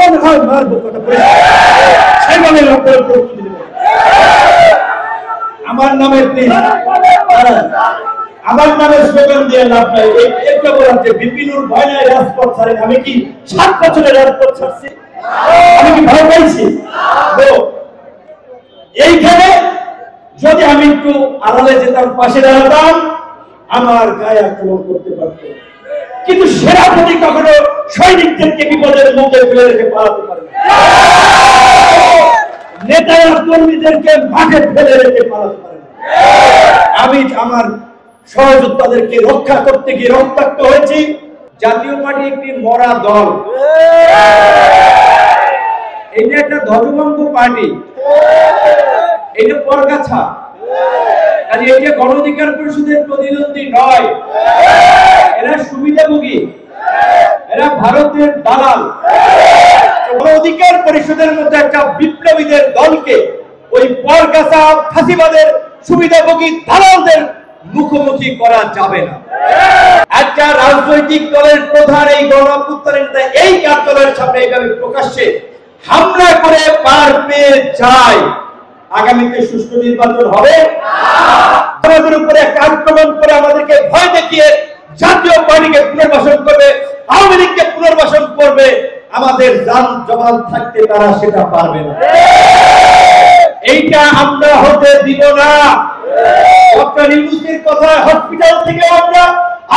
মনে হয় মারবো কথা বলে সেইভাবে আমার নামে আমার নামে স্লোগান দিয়ে লাভ নাই। একটা বলার যে বিপিনুর ভয় নাই রাজপথ ছাড়েন, আমি কি 7 বছরের রাজপথ ছাড়ছি? আমি কি ভয় পাইছি? এইখানে যদি আমি একটু আড়ালে যেতাম, পাশে দাঁড়াতাম, আমার গায়ে আক্রমণ করতে পারত, কিন্তু সেনাপতি কখনো সৈনিকদেরকে বিপদের মুখে ফেলে রেখে পালাতে পারে না, নেতারা কর্মীদেরকে মাঠে ফেলে রেখে পালাতে পারে না। আমি আমার সহযোদ্ধাদেরকে রক্ষা করতে গিয়ে রক্তাক্ত হয়েছি। জাতীয় পার্টি একটি মরা দল, এটা একটা ধ্বজভঙ্গ পার্টি, এটা পরগাছা, কাজে এটা গণ অধিকার পরিষদের প্রতিদ্বন্দ্বী নয়। এরা সুবিধাভোগী, এরা ভারতের দালাল। গণ অধিকার পরিষদের মধ্যে একটা বিপ্লবীদের দলকে ওই পরগাছা ফাঁসিবাদের সুবিধাভোগী দালালদের মুখোমুখি করা যাবে না। একটা রাজনৈতিক দলের প্রধান এই গণ অভ্যুত্থানের নেতা এই কার্যালয়ের সামনে এইভাবে প্রকাশ্যে হামলা করে পার পেয়ে যায়, আগামীতে সুষ্ঠু নির্বাচন হবে? আমাদের উপরে একটা আক্রমণ করে আমাদেরকে ভয় দেখিয়ে জাতীয় পার্টিকে পুনর্বাসন করবে, আওয়ামী লীগকে পুনর্বাসন করবে, আমাদের জান জবান থাকতে তারা সেটা পারবে না। এইটা আমরা হতে দিব না। ডক্টর ইউনূসের কথা হসপিটাল থেকে আমরা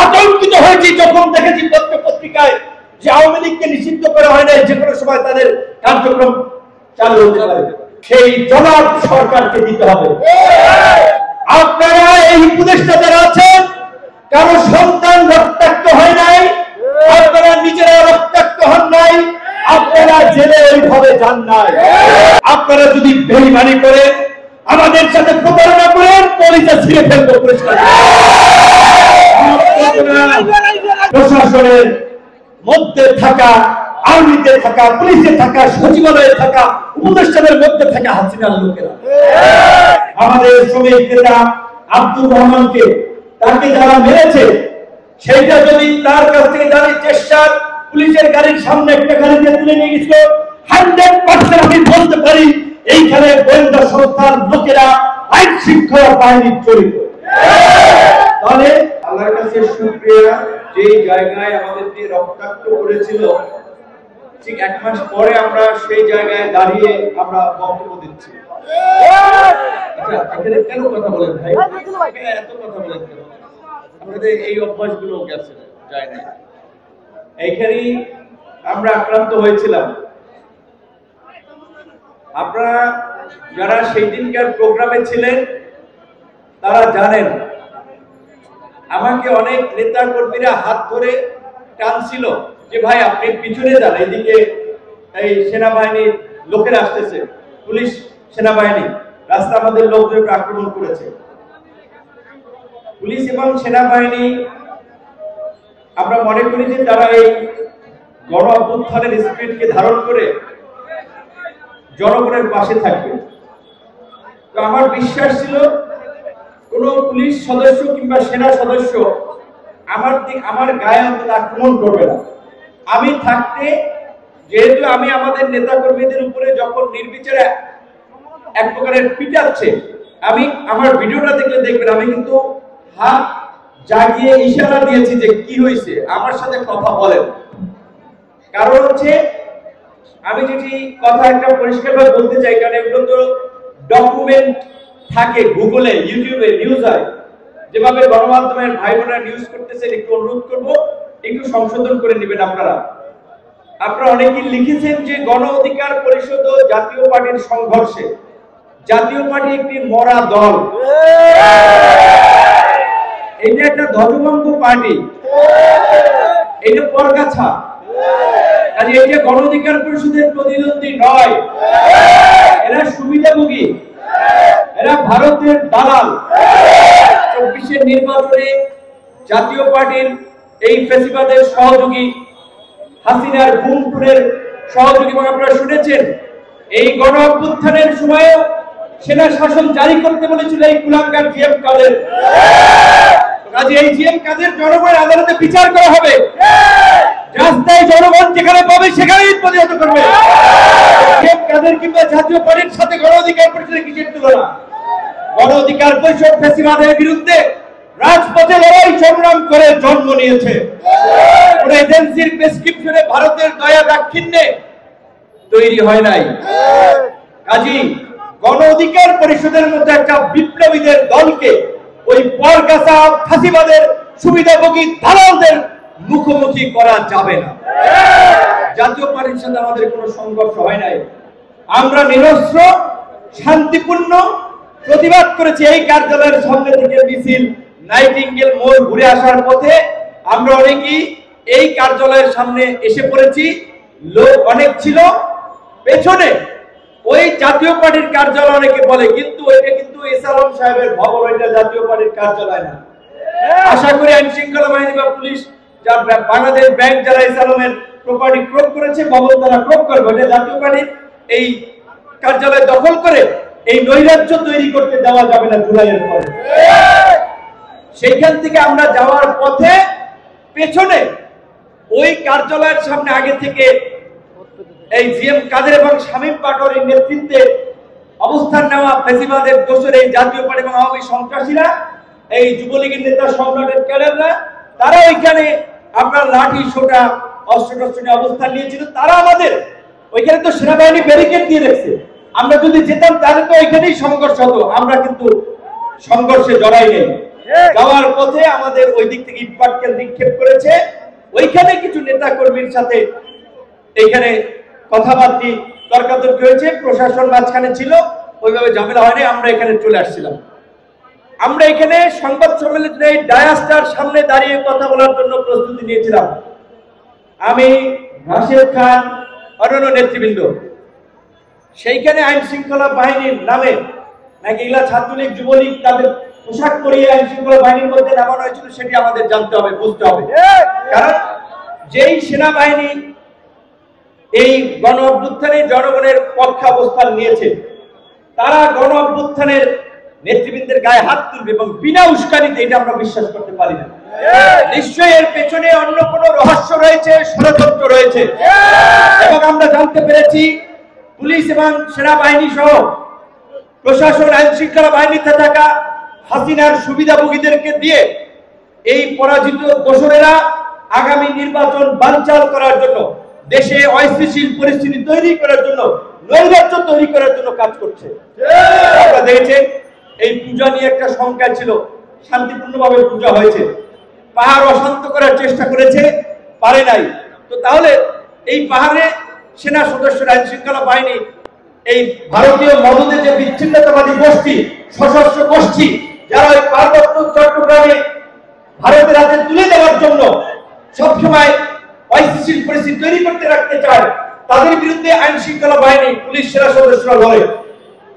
আতঙ্কিত হয়েছি যখন দেখেছি পত্রিকায় যে আওয়ামী লীগকে নিষিদ্ধ করা হয় না, যে কোনো সময় তাদের কার্যক্রম চালু হতে পারে। সেই জবাব সরকারকে দিতে হবে। আপনারা এই উপদেষ্টা যারা আছেন, কারো সন্তান রক্তাক্ত হয় নাই, আপনারা নিজেরা রক্তাক্ত হন নাই, আপনারা জেলে ওইভাবে যান নাই। আপনারা যদি বেইমানি করেন, আমাদের সাথে প্রতারণা করেন, পরিচা ছিঁড়ে ফেলবো পরিষ্কার। প্রশাসনের মধ্যে থাকা, আর্মিতে থাকা, পুলিশে থাকা, সচিবালয়ে থাকা, উপদেষ্টাদের মধ্যে থাকা হাসিনার লোকেরা আমাদের শ্রমিক নেতা আব্দুর রহমানকে, তাকে যারা মেরেছে, সেইটা যদি তার কাছ থেকে জানির চেষ্টা পুলিশের গাড়ির সামনে একটা গাড়িতে তুলে নিয়ে গেছিল, 100% আমি বলতে পারি এইখানে গোয়েন্দা সংস্থার লোকেরা আইন শৃঙ্খলা বাহিনীর জড়িত। তাহলে আল্লাহর কাছে শুকরিয়া, যে জায়গায় আমাদেরকে রক্তাক্ত করেছিল ঠিক 1 মাস পরে আমরা সেই জায়গায় দাঁড়িয়ে আমরা বক্তব্য দিচ্ছি। আচ্ছা, এখানে কেন কথা বলেন ভাই? এত কথা বলেন কেন? আপনাদের এই অভ্যাসগুলো গেছে যায় না। এইখানেই আমরা আক্রান্ত হয়েছিলাম। আপনারা যারা সেই দিনকার প্রোগ্রামে ছিলেন তারা জানেন, আমাকে অনেক নেতা কর্মীরা হাত ধরে টানছিল যে ভাই আপনি পিছনে যান, এদিকে এই সেনাবাহিনীর লোকেরা আসতেছে, পুলিশ সেনাবাহিনী রাস্তা আমাদের লোকদেরকে আক্রমণ করেছে। পুলিশ এবং সেনাবাহিনী আমরা মনে করি যে তারা এই গণ অভ্যুত্থানের স্পিরিটকে ধারণ করে জনগণের পাশে থাকবে। তো আমার বিশ্বাস ছিল কোন পুলিশ সদস্য কিংবা সেনা সদস্য আমার গায়ে আক্রমণ করবে না। আমি থাকতে, যেহেতু আমি আমাদের নেতা কর্মীদের উপরে যখন নির্বিচারে এক প্রকারের পিটাচ্ছে, আমি আমার ভিডিওটা দেখলে দেখবেন আমি কিন্তু হাত জাগিয়ে ইশারা দিয়েছি যে কি হয়েছে, আমার সাথে কথা বলেন। কারণ হচ্ছে আমি যেটি কথা একটা পরিষ্কারভাবে বলতে চাই, কারণ এগুলো তো ডকুমেন্ট থাকে গুগলে, ইউটিউবে নিউজ হয়, যেভাবে গণমাধ্যমের ভাই বোনেরা নিউজ করতেছেন, একটু অনুরোধ করবো একটু সংশোধন করে নেবেন। আপনারা অনেকেই লিখেছেন যে গণ অধিকার পরিষদ ও জাতীয় পার্টির সংঘর্ষে, জাতীয় পার্টি একটি মরা দল, এটা একটা ধ্বজভঙ্গ পার্টি, এটা পরগাছা, কাজে এটা গণ অধিকার পরিষদের প্রতিদ্বন্দ্বী নয়। এরা সুবিধাভোগী, এরা ভারতের দালাল। 24-এর নির্বাচনে জাতীয় পার্টির এই ফ্যাসিবাদের সহযোগী, হাসিনার গুমখুনের সহযোগী, এবং আপনারা শুনেছেন এই গণ অভ্যুত্থানের সময় সেনা শাসন জারি করতে বলেছিল এই কুলাঙ্গার জিএম কাদের। কাজে এই জিএম কাদের জনগণের আদালতে বিচার করা হবে। রাস্তায় জনগণ যেখানে পাবে সেখানেই প্রতিহত করবে। জিএম কাদের কিংবা জাতীয় পার্টির সাথে গণ অধিকার পরিষদের কিসের তুলনা? গণ অধিকার পরিষদ ফ্যাসিবাদের বিরুদ্ধে রাজপথে লড়াই সংগ্রাম করে জন্ম নিয়েছে। কোন এজেন্সির প্রেসক্রিপশনে ভারতের দয়া দাক্ষিণ্যে তৈরি হয় নাই। কাজী গণ অধিকার পরিষদের মধ্যে একটা বিপ্লবীদের দলকে ওই পরগাছা ফাঁসিবাদের সুবিধাভোগী দালালদের মুখোমুখি করা যাবে না। জাতীয় পার্টির সাথে আমাদের কোনো সংঘর্ষ হয় নাই। আমরা নিরস্ত্র শান্তিপূর্ণ প্রতিবাদ করেছি। এই কার্যালয়ের সামনে থেকে মিছিল নাইটিঙ্গেল মোড় ঘুরে আসার পথে আমরা অনেকেই এই কার্যালয়ের সামনে এসে পড়েছি। লোক অনেক ছিল পেছনে। ওই জাতীয় পার্টির কার্যালয় অনেকে বলে, কিন্তু ওইটা কিন্তু এসালাম সাহেবের ভবন, ওইটা জাতীয় পার্টির কার্যালয় না। আশা করি আইন শৃঙ্খলা বাহিনী বা পুলিশ যার বাংলাদেশ ব্যাংক যারা এসালামের প্রপার্টি ক্রয় করেছে, ভবন তারা ক্রয় করবে। ওইটা জাতীয় পার্টির এই কার্যালয় দখল করে এই নৈরাজ্য তৈরি করতে দেওয়া যাবে না জুলাইয়ের পরে। সেইখান থেকে আমরা যাওয়ার পথে পেছনে ওই কার্যালয়ের সামনে আগে থেকে এই জিএম কাদের এবং শামীম পাটোয়ারির নেতৃত্বে অবস্থান নেওয়া ফ্যাসিবাদের দোষের এই জাতীয় পার্টি এবং আওয়ামী সন্ত্রাসীরা, এই যুবলীগের নেতা সম্রাটের ক্যাডাররা, তারা ওইখানে আপনার লাঠি সোটা অস্ত্র নিয়ে অবস্থান নিয়েছিল। তারা আমাদের ওইখানে তো সেনাবাহিনী ব্যারিকেড দিয়ে রেখেছে। আমরা যদি যেতাম তাহলে তো ওইখানেই সংঘর্ষ হতো। আমরা কিন্তু সংঘর্ষে জড়াই নেই। যাওয়ার পথে আমাদের ওই দিক থেকে ইটপাটকেল নিক্ষেপ করেছে। ওইখানে কিছু নেতা কর্মীর সাথে এইখানে কথাবার্তা তর্কাতর্কি হয়েছে। প্রশাসন মাঝখানে ছিল, ওইভাবে ঝামেলা হয়নি। আমরা এখানে চলে আসছিলাম। আমরা এখানে সংবাদ সম্মেলনে এই ডায়াসটার সামনে দাঁড়িয়ে কথা বলার জন্য প্রস্তুতি নিয়েছিলাম। আমি, রাশেদ খান, অন্যান্য নেতৃবৃন্দ। সেইখানে আইন শৃঙ্খলা বাহিনীর নামে নাকি এগুলা ছাত্রলীগ যুবলীগ তাদের পোশাক পরিয়ে আইন শৃঙ্খলা বাহিনীর মধ্যে নামানো হয়েছিল, সেটি আমাদের জানতে হবে, বুঝতে হবে। কারণ যেই সেনাবাহিনী এই গণ অভ্যুত্থানে জনগণের পক্ষে অবস্থান নিয়েছে, তারা গণ অভ্যুত্থানের নেতৃবৃন্দের গায়ে হাত তুলবে এবং বিনা উস্কানিতে, এটা আমরা বিশ্বাস করতে পারি না। নিশ্চয়ই এর পেছনে অন্য কোনো রহস্য রয়েছে, ষড়যন্ত্র রয়েছে। এবং আমরা জানতে পেরেছি পুলিশ এবং সেনাবাহিনী সহ প্রশাসন, আইন শৃঙ্খলা বাহিনীতে থাকা হাসিনার সুবিধাভোগীদেরকে দিয়ে এই পরাজিত দোসরেরা আগামী নির্বাচন বানচাল করার জন্য, দেশে অস্থিতিশীল পরিস্থিতি তৈরি করার জন্য, নৈরাজ্য তৈরি করার জন্য কাজ করছে। আপনারা দেখেছেন এই পূজা নিয়ে একটা শঙ্কা ছিল, শান্তিপূর্ণভাবে পূজা হয়েছে। পাহাড় অশান্ত করার চেষ্টা করেছে, পারে নাই। তো তাহলে এই পাহাড়ে সেনা সদস্যরা, আইন শৃঙ্খলা বাহিনী, এই ভারতীয় মদদের যে বিচ্ছিন্নতাবাদী গোষ্ঠী, সশস্ত্র গোষ্ঠী, যারা ওই পার্বত্য চট্টগ্রামে ভারতের হাতে তুলে দেওয়ার জন্য সবসময় অস্থিতিশীল পরিস্থিতি তৈরি করতে রাখতে চায়, তাদের বিরুদ্ধে আইন শৃঙ্খলা বাহিনী, পুলিশ, সেনা সদস্যরা লড়ে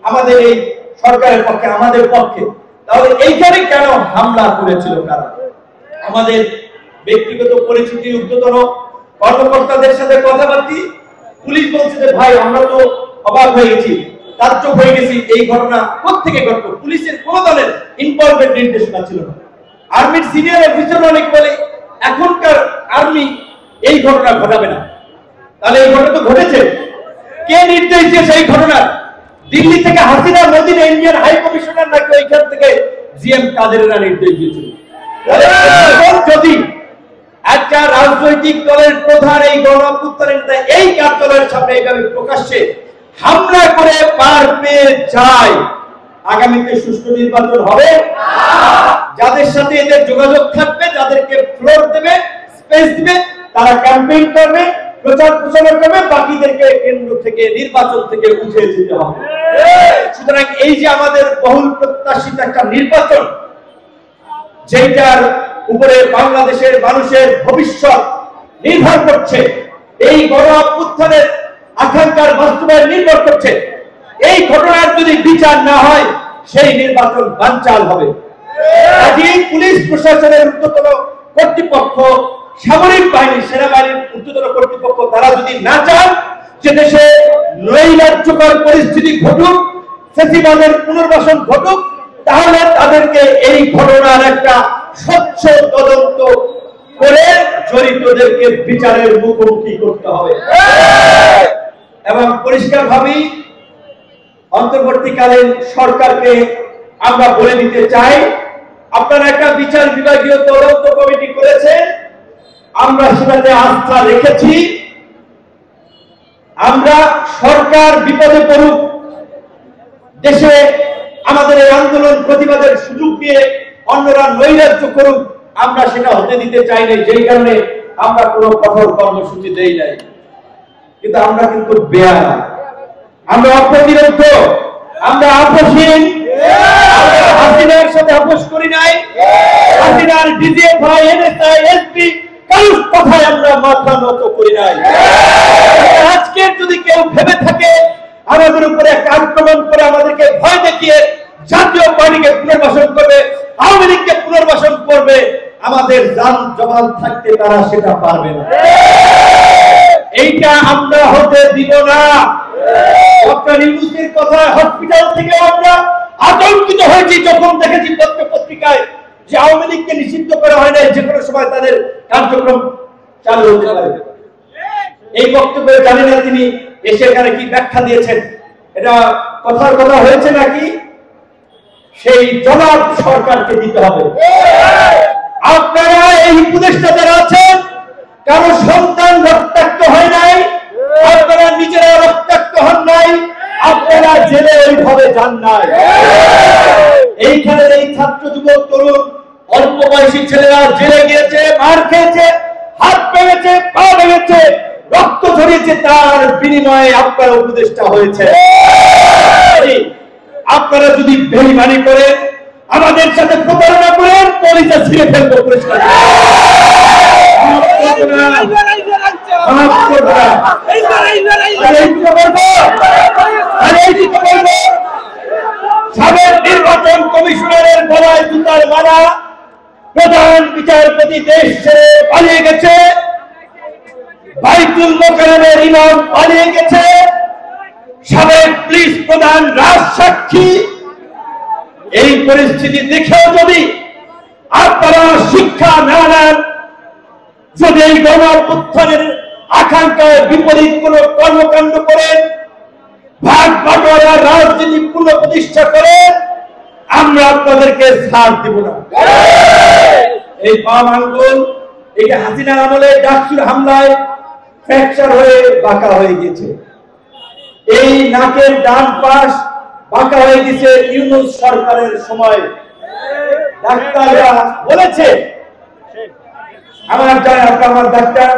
আমাদের এই সরকারের পক্ষে, আমাদের পক্ষে। তাহলে এইখানে কেন হামলা করেছিল কারা? আমাদের ব্যক্তিগত পরিচিতি, ঊর্ধ্বতন কর্মকর্তাদের সাথে কথাবার্তা, পুলিশ বলছে যে ভাই আমরা তো অবাক হয়ে গেছি, তাজ্জব হয়ে গেছি, এই ঘটনা কোত্থেকে ঘটলো। পুলিশের কোন দলের ইনভলভমেন্ট নির্দেশনা ছিল না। আর্মির সিনিয়র অফিসার অনেক বলে এখনকার আর্মি এই ঘটনা ঘটাবে না। তাহলে এই ঘটনা তো ঘটেছে, কে নির্দেশ দিয়েছে এই ঘটনা? দিল্লি থেকে হাসিনা মদিনা ইন্ডিয়ান হাই কমিশনার নাকি ওইখান থেকে জিএম কাদেরেরা নির্দেশ দিয়েছিল। যদি একটা রাজনৈতিক দলের প্রধান এই গণ অভ্যুত্থানের নেতা এই কার্যালয়ের সামনে এইভাবে প্রকাশ্যে হামলা করে পার পেয়ে যায়, আগামীতে সুষ্ঠু নির্বাচন হবে? যাদের সাথে এদের যোগাযোগ থাকবে, যাদেরকে ফ্লোর দেবে, স্পেস দিবে, তারা ক্যাম্পেইন করবে, প্রচার প্রচার করবে, বাকিদেরকে কেন্দ্র থেকে, নির্বাচন থেকে উঠে যেতে হবে। সুতরাং এই যে আমাদের বহুল প্রত্যাশিত একটা নির্বাচন, যেটার উপরে বাংলাদেশের মানুষের ভবিষ্যৎ নির্ভর করছে, এই গণ অভ্যুত্থানের আকাঙ্ক্ষার বাস্তবায়ন নির্ভর করছে, এই ঘটনার যদি বিচার না হয় সেই নির্বাচন বানচাল হবে। কাজেই পুলিশ প্রশাসনের ঊর্ধ্বতন কর্তৃপক্ষ, সামরিক বাহিনী, সেনাবাহিনীর ঊর্ধ্বতন কর্তৃপক্ষ, তারা যদি না চান যে দেশে নৈরাজ্যকর পরিস্থিতি ঘটুক, ফ্যাসিবাদের পুনর্বাসন ঘটুক, তাহলে তাদেরকে এই ঘটনার একটা স্বচ্ছ তদন্ত করে জড়িতদেরকে বিচারের মুখোমুখি করতে হবে। এবং পরিষ্কারভাবে অন্তর্বর্তীকালীন সরকারকে আমরা বলে দিতে চাই, আপনারা একটা বিচার বিভাগীয় তদন্ত কমিটি করেছেন, আমরা সেটাতে আস্থা রেখেছি। আমরা সরকার বিপদে পড়ুক, দেশে আমাদের এই আন্দোলন প্রতিবাদের সুযোগ দিয়ে অন্যরা নৈরাজ্য করুক, আমরা সেটা হতে দিতে চাই না। যেই কারণে আমরা কোনো কঠোর কর্মসূচি দেই নাই। কিন্তু আমরা কিন্তু বেয়ারা, আমরা অপ্রতিরোধ, আমরা আপোষহীন। হাসিনার সাথে আপোষ করি নাই। হাসিনার ডিজিএফআই, এনএসআই, এসপি কারোর কথায় আমরা মাথা নত করি নাই। আজকে যদি কেউ ভেবে থাকে আমাদের উপরে একটা আক্রমণ করে আমাদেরকে ভয় দেখিয়ে জাতীয় পার্টিকে পুনর্বাসন করবে, আওয়ামী লীগকে পুনর্বাসন করবে, আমাদের জান জবান থাকতে তারা সেটা পারবে না। এইটা আমরা হতে দিব না। ডক্টর ইউনূসের কথা হসপিটাল থেকে আমরা আতঙ্কিত হয়েছি যখন দেখেছি পত্র পত্রিকায় যে আওয়ামী লীগকে নিষিদ্ধ করা হয় না, যে কোনো সময় তাদের কার্যক্রম চালু হতে পারে। এই বক্তব্যে জানি না তিনি এসে এখানে কি ব্যাখ্যা দিয়েছেন, এটা কথার কথা হয়েছে নাকি, সেই জবাব সরকারকে দিতে হবে। আপনারা এই উপদেষ্টা যারা আছেন, কারো সন্তান রক্তাক্ত হয় নাই, আপনারা নিজেরা রক্তাক্ত হন নাই, আপনারা জেলে ওইভাবে যান নাই। এইখানে এই ছাত্র যুবক তরুণ অল্প বয়সী ছেলেরা জেলে গিয়েছে, মার খেয়েছে, হাত ভেঙেছে, পা ভেঙেছে, রক্ত ঝরিয়েছে, তার বিনিময়ে আপনারা উপদেষ্টা হয়েছে। আপনারা যদি বেঈমানি করেন, আমাদের সাথে প্রতারণা করেন, কলিজা ছিঁড়ে ফেলবো। পরিষ্কার সাবেক নির্বাচন কমিশনারের গলায় জুতার মালা, প্রধান বিচারপতি দেশ ছেড়ে পালিয়ে গেছে, বাইতুল মোকাররমের ইমাম পালিয়ে গেছে, সাবেক পুলিশ প্রধান রাজসাক্ষী। এই পরিস্থিতি দেখেও যদি আপনারা শিক্ষা না নেন, যদি এই গণ অভ্যুত্থানের আকাঙ্ক্ষায় বিপরীত কোন কর্মকাণ্ড করেন, ভাগ বাটোয়ারা রাজনীতি পুনঃপ্রতিষ্ঠা করেন, আমরা আপনাদেরকে ছাড় দিব না। এই বাম আঙ্গুল, এটা হাসিনার আমলে ডাকসুর হামলায় ফ্র্যাকচার হয়ে বাঁকা হয়ে গেছে। এই নাকের ডান পাশ বাঁকা হয়ে গেছে ইউনূস সরকারের সময়। ডাক্তাররা বলেছে, আমার ডাক্তার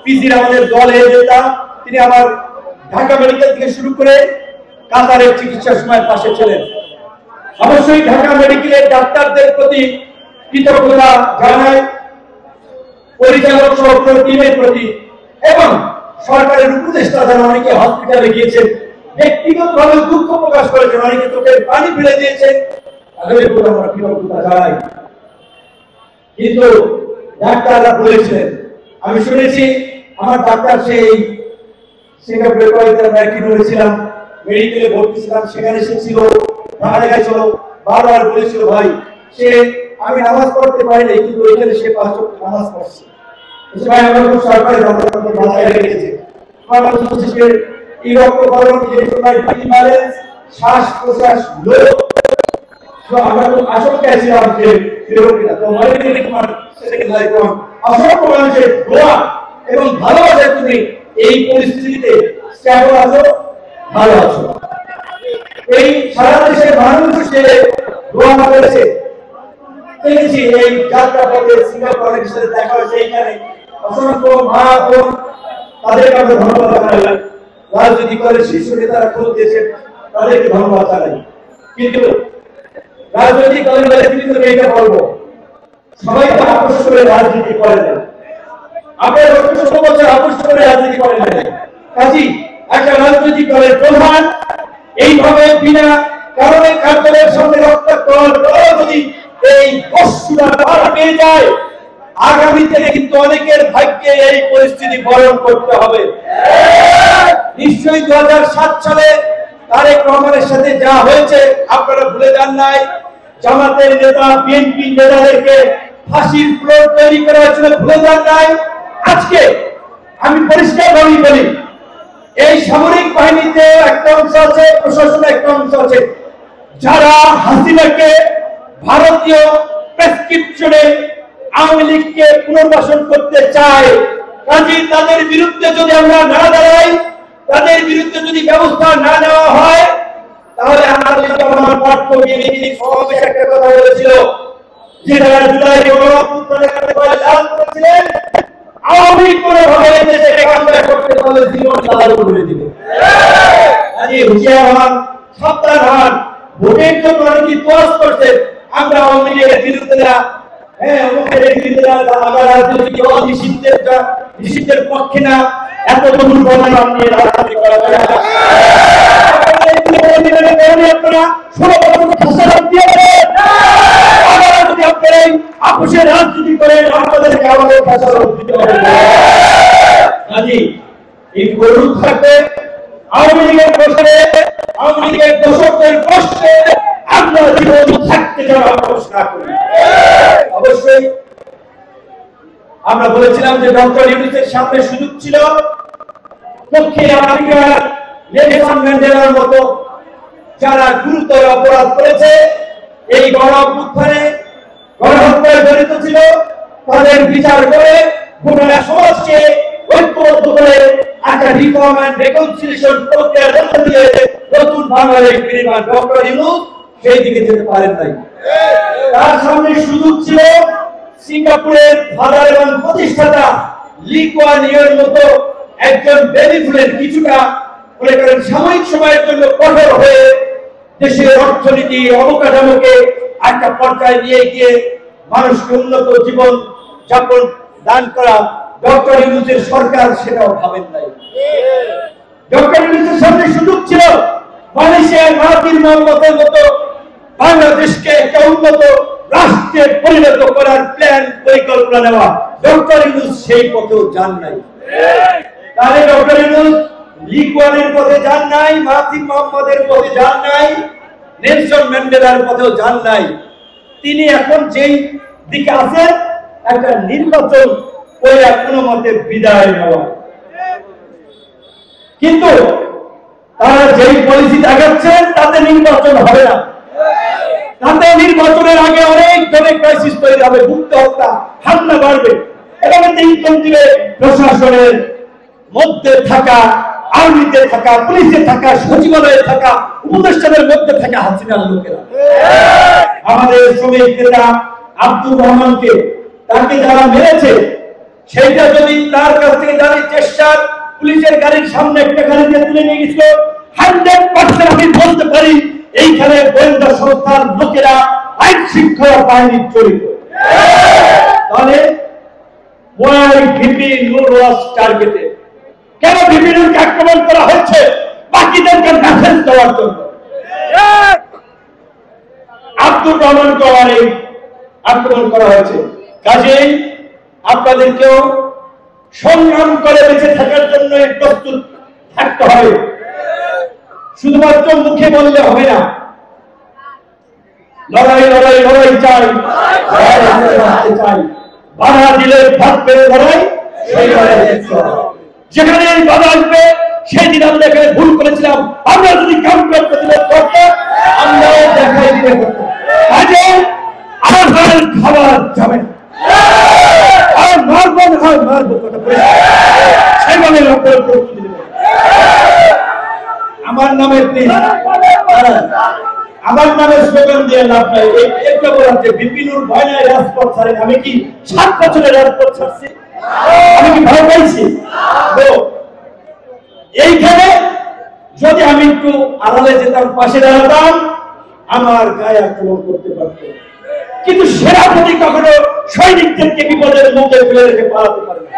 পিজির আমাদের দলে নেতা, তিনি আমার ঢাকা মেডিকেল থেকে শুরু করে কাতারের চিকিৎসার সময় পাশে ছিলেন। অবশ্যই ঢাকা মেডিকেলের ডাক্তারদের প্রতি কৃতজ্ঞতা জানাই, পরিচালক সহ টিমের প্রতি, এবং সরকারের উপদেষ্টা যারা অনেকে হসপিটালে গিয়েছেন, ব্যক্তিগতভাবে দুঃখ প্রকাশ করেছেন, অনেকে চোখের পানি ফেলে দিয়েছেন, তাদের প্রতি আমরা কৃতজ্ঞতা জানাই। কিন্তু ডাক্তাররা বলেছিলেন, আমি শুনেছি আমার ডাক্তার সেই সিঙ্গাপুরে কয়েকদিন ম্যাকিং হয়েছিলাম, মেডিকেলে ভর্তি ছিলাম, সেখানে সে ছিল, ঢাকা গেছিল, বারবার বলেছিল ভাই সে আমি নামাজ পড়তে পারি নাই, কিন্তু ওইখানে সে 5 ওয়াক্ত নামাজ পড়ছে। ভাই আমরা খুব সরকারি মাথায় রেখেছে, এই রক্তকরণ, শ্বাস প্রশ্বাস লোক, আমরা খুব আশঙ্কায় ছিলাম যে অসংখ্য মানুষের দোয়া এবং ভালোবাসার তুমি এই পরিস্থিতিতে কেমন আছো, ভালো আছো। এই সারা দেশের মানুষ সে দোয়া করেছে, দেখেছি এই যাত্রা পথে সিঙ্গাপুরের সাথে দেখা হয়েছে, এইখানে অসংখ্য মা বোন, তাদেরকে আমরা ধন্যবাদ জানাই। রাজনীতি করে শীর্ষ নেতারা খোঁজ দিয়েছেন, তাদেরকে ধন্যবাদ জানাই। কিন্তু রাজনৈতিক দলের নেতৃত্ব এইটা বলবো, সবাই তো আপোষ করে রাজনীতি করে না। আপনার ১৬ বছর আপোষ করে রাজনীতি করেন না। কাজী একটা রাজনৈতিক দলের প্রধান এইভাবে বিনা কারণে কার্যালয়ের সামনে রক্তাক্ত যদি এই কষ্টটা পার পেয়ে যায়, আগামীতে কিন্তু অনেকের ভাগ্যে এই পরিস্থিতি বরণ করতে হবে। নিশ্চয়ই 2007 সালে তারেক রহমানের সাথে যা হয়েছে আপনারা ভুলে যান নাই। জামাতের নেতা বিএনপি নেতাদেরকে ফাঁসির প্লট তৈরি করা হয়েছিল, ভুলে যান নাই? আজকে আমি পরিষ্কারভাবেই বলি, এই সামরিক বাহিনীতে একটা অংশ আছে, প্রশাসনে একটা অংশ আছে, যারা হাসিনাকে ভারতীয় প্রেসক্রিপশনে আওয়ামী লীগকে পুনর্বাসন করতে চায়। কাজে তাদের বিরুদ্ধে যদি আমরা না দাঁড়াই, তাদের বিরুদ্ধে যদি ব্যবস্থা না নেওয়া হয়, তাহলে আমার পাঠ্যকে সমাবেশ একটা কথা বলেছিল যে জুলাই গণঅভ্যুত্থানের লাল করেছিলেন, আওয়ামী কোনোভাবে দেশে কামড়া করতে পারলে জীবন চালানো করে দিবে। কাজে হুঁশিয়ার হন, সাবধান হন। ভোটের জন্য অনেকে তোয়াজ করছে, আমরা আওয়ামী লীগের বিরুদ্ধে না, আমরা রাজনৈতিক দল নিষিদ্ধের পক্ষে না, এত দুর্বলতা নিয়ে রাজনীতি করা যায় না। আপনারা 16 বছর খেসারত দিয়েছেন, আপনারা যদি আপনারা আপোষের রাজনীতি করেন, আপনাদেরকে আমাদের খেসারত দিতে হবে। কাজী এই গরু থাকবে আওয়ামী লীগের প্রশ্নে, আওয়ামী লীগের দশকের প্রশ্নে আমরা জীবন থাকতে যাওয়া আপোষ না করি। অবশ্যই আমরা বলেছিলাম যে ডক্টর ইউনূসের সামনে সুযোগ ছিল দক্ষিণ আফ্রিকার নেলসন ম্যান্ডেলার মতো যারা গুরুতর অপরাধ করেছে, এই গণঅভ্যুত্থানে গণহত্যায় জড়িত ছিল, তাদের বিচার করে গোটা সমাজকে ঐক্যবদ্ধ করে একটা রিফর্ম এন্ড রিকনসিলিয়েশন প্রক্রিয়ার মধ্য দিয়ে নতুন বাংলাদেশ নির্মাণ। ডক্টর ইউনূস সেই দিকে যেতে পারেন নাই। তার সামনে সুযোগ ছিল সিঙ্গাপুরের ফাদার এবং প্রতিষ্ঠাতা লি কুয়ান ইউর মতো একজন বেনিফুলের কিছুটা মনে করেন সাময়িক সময়ের জন্য কঠোর হয়ে দেশের অর্থনীতি অবকাঠামোকে একটা পর্যায়ে নিয়ে গিয়ে মানুষকে উন্নত জীবন যাপন দান করা। ডক্টর ইউনূসের সরকার সেটাও ভাবেন নাই। ডক্টর ইউনূসের সামনে সুযোগ ছিল মালয়েশিয়ার মাহাথির মোহাম্মদের মতো বাংলাদেশকে একটা উন্নত রাষ্ট্রে পরিণত করার প্ল্যান পরিকল্পনা নেওয়া। ডক্টর ইউনূস সেই পথেও যান নাই। তাহলে ডক্টর ইউনূস লি কুয়ানের পথে যান নাই, মাহাথির মোহাম্মদের পথে যান নাই, নেলসন ম্যান্ডেলার পথেও যান নাই। তিনি এখন যেই দিকে আছেন, একটা নির্বাচন করে কোনো মতে বিদায় নেওয়া। কিন্তু তারা যেই পলিসি দেখাচ্ছেন তাতে নির্বাচন হবে না। তাতে নির্বাচনের আগে অনেক ধরনের ক্রাইসিস তৈরি হবে, গুপ্ত হত্যা, হামলা বাড়বে এবং ইনকমপ্লিট প্রশাসনের মধ্যে থাকা, আর্মিতে থাকা, পুলিশে থাকা, সচিবালয়ে থাকা, উপদেষ্টাদের মধ্যে থাকা হাসিনার লোকেরা আমাদের শ্রমিক নেতা আব্দুর রহমানকে, তাকে যারা মেরেছে, সেইটা যদি তার কাছ থেকে জানির চেষ্টা পুলিশের গাড়ির সামনে একটা গাড়িতে তুলে নিয়ে গেছিল, 100% আমি বলতে পারি এইখানে গোয়েন্দা সংস্থার লোকেরা আইন শৃঙ্খলা বাহিনীর জড়িত। তাহলে ভিপি নূর ওয়াজ টার্গেটে কেন ভিপি নূরকে আক্রমণ করা হচ্ছে? বাকিদেরকে মেসেজ দেওয়ার জন্য। আব্দুর রহমানকে আক্রমণ করা হয়েছে। কাজেই আপনাদেরকেও সংগ্রাম করে বেঁচে থাকার জন্য প্রস্তুত থাকতে হবে। শুধুমাত্র মুখে বললে হবে না, লড়াই লড়াই লড়াই চাই, চাই বাধা দিলে ভাত পেরে লড়াই, সেই লড়াই যেখানে বাধা আসবে সেই দিন আমরা এখানে ভুল করেছিলাম। আমরা যদি কাউন্টার প্রতিরোধ করতাম, আমরাও দেখাই দিতে করতাম। আজও আমার খাবার যাবে না, আর মারব না, মারব কথা বলে সেভাবে আপনারা প্রস্তুতি নেবেন। আমার নামে প্লিজ, আমার নামে স্লোগান দিয়ে লাভ নাই। একটা বলার যে বিপিনুর ভয় নাই রাজপথ ছাড়েন। আমি কি 7 বছরের রাজপথ ছাড়ছি? আমি কি ভয় পাইছি? এইখানে যদি আমি একটু আড়ালে যেতাম, পাশে দাঁড়াতাম, আমার গায়ে আক্রমণ করতে পারত। কিন্তু সেনাপতি কখনো সৈনিকদেরকে বিপদের মুখে ফেলে রেখে পালাতে পারে না।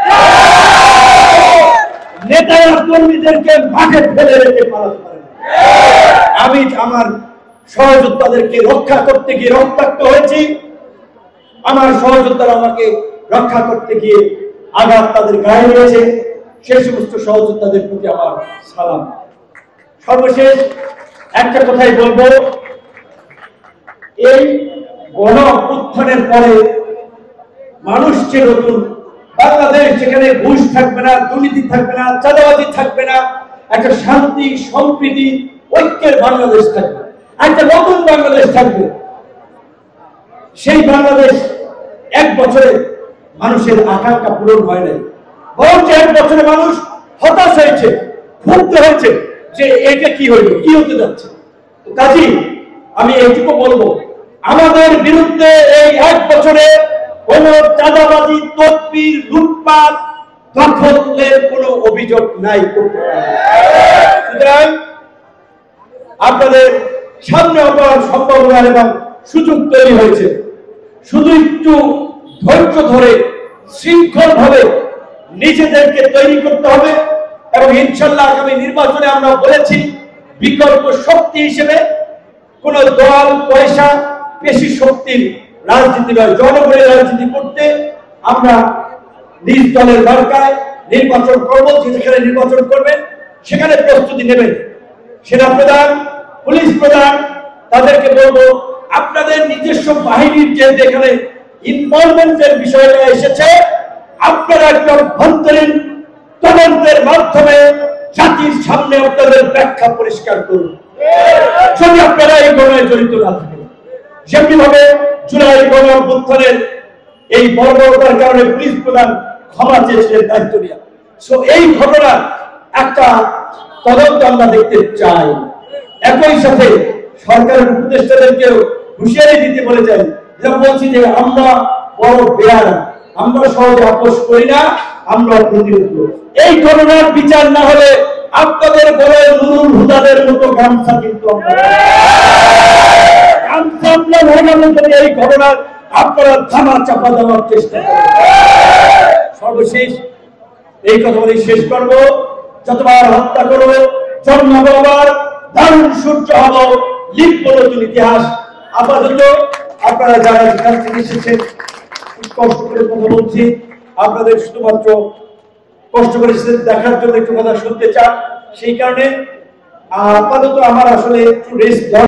নেতারা কর্মীদেরকে মাঠে ফেলে রেখে পালাতে পারে না। আমি আমার সহযোদ্ধাদেরকে রক্ষা করতে গিয়ে রক্তাক্ত হয়েছি। আমার সহযোদ্ধারা আমাকে রক্ষা করতে গিয়ে আঘাত তাদের গায়ে রয়েছে। সেই সমস্ত সহযোদ্ধাদের প্রতি আমার সালাম। সর্বশেষ একটা কথাই বলবো, এই গণ অভ্যুত্থানের পরে মানুষ যে নতুন বাংলাদেশ, যেখানে ঘুষ থাকবে না, দুর্নীতি থাকবে না, চাঁদাবাজি থাকবে না, একটা শান্তি সম্প্রীতি ঐক্যের বাংলাদেশ থাকবে, একটা নতুন বাংলাদেশ থাকবে। সেই বাংলাদেশ 1 বছরে মানুষের আকাঙ্ক্ষা পূরণ হয় নাই, বরঞ্চ 1 বছরে মানুষ হতাশ হয়েছে, ক্ষুব্ধ হয়েছে যে এটা কি হইল, কি হতে যাচ্ছে। কাজী আমি এইটুকু বলবো, আমাদের বিরুদ্ধে এই 1 বছরে কোন চাঁদাবাজি, তদবির, লুটপাট, দখলের কোনো অভিযোগ নাই। সুতরাং আপনাদের সামনে অপার সম্ভাবনা এবং সুযোগ তৈরি হয়েছে। শুধু একটু ধৈর্য ধরে শৃঙ্খল ভাবে নিজেদেরকে তৈরি করতে হবে এবং ইনশাআল্লাহ আগামী নির্বাচনে আমরা বলেছি বিকল্প শক্তি হিসেবে কোন দল, পয়সা, পেশি শক্তির রাজনীতি নয়, জনগণের রাজনীতি করতে আমরা নিজ দলের মার্কায় নির্বাচন করব। যেখানে নির্বাচন করবেন সেখানে প্রস্তুতি নেবেন। সেনাপ্রধান, পুলিশ প্রধান, তাদেরকে বলবো আপনাদের নিজস্ব বাহিনীর যে এখানে ইনভলভমেন্টের বিষয়টা এসেছে, আপনারা একটা অভ্যন্তরীণ তদন্তের মাধ্যমে জাতির সামনে আপনাদের ব্যাখ্যা পরিষ্কার করুন। যদি আপনারা এই ঘটনায় জড়িত না থাকেন, যেমনি ভাবে জুলাই গণঅভ্যুত্থানের এই বর্বরতার কারণে পুলিশ প্রধান ক্ষমা চেয়েছিলেন দায়িত্ব নিয়ে, এই ঘটনা একটা তদন্ত আমরা দেখতে চাই। একই সাথে সরকারের উপদেষ্টাদেরকেও হুঁশিয়ারি দিতে বলে চাই, যেটা বলছি যে আমরা বড় বেয়ারা, আমরা সহজে আপোষ করি না, আমরা প্রতিরোধ করি। এই ঘটনার বিচার না হলে আপনাদের বলে নুরুল হুদাদের মতো গামছা কিন্তু এই ঘটনার আপনারা থামা চাপা দেওয়ার চেষ্টা করেন। সর্বশেষ এই কথা বলে শেষ করব, যতবার হত্যা করো, জন্মাবো আবার, দারুণ সূর্য হব, লিখবো নতুন ইতিহাস। আপাতত আপনারা যারা এখান থেকে এসেছেন, কষ্ট করে কথা বলছি, আপনাদের শুধুমাত্র কষ্ট করে দেখার জন্য একটু কথা শুনতে চান, সেই কারণে আপাতত আমার আসলে একটু রেস্ট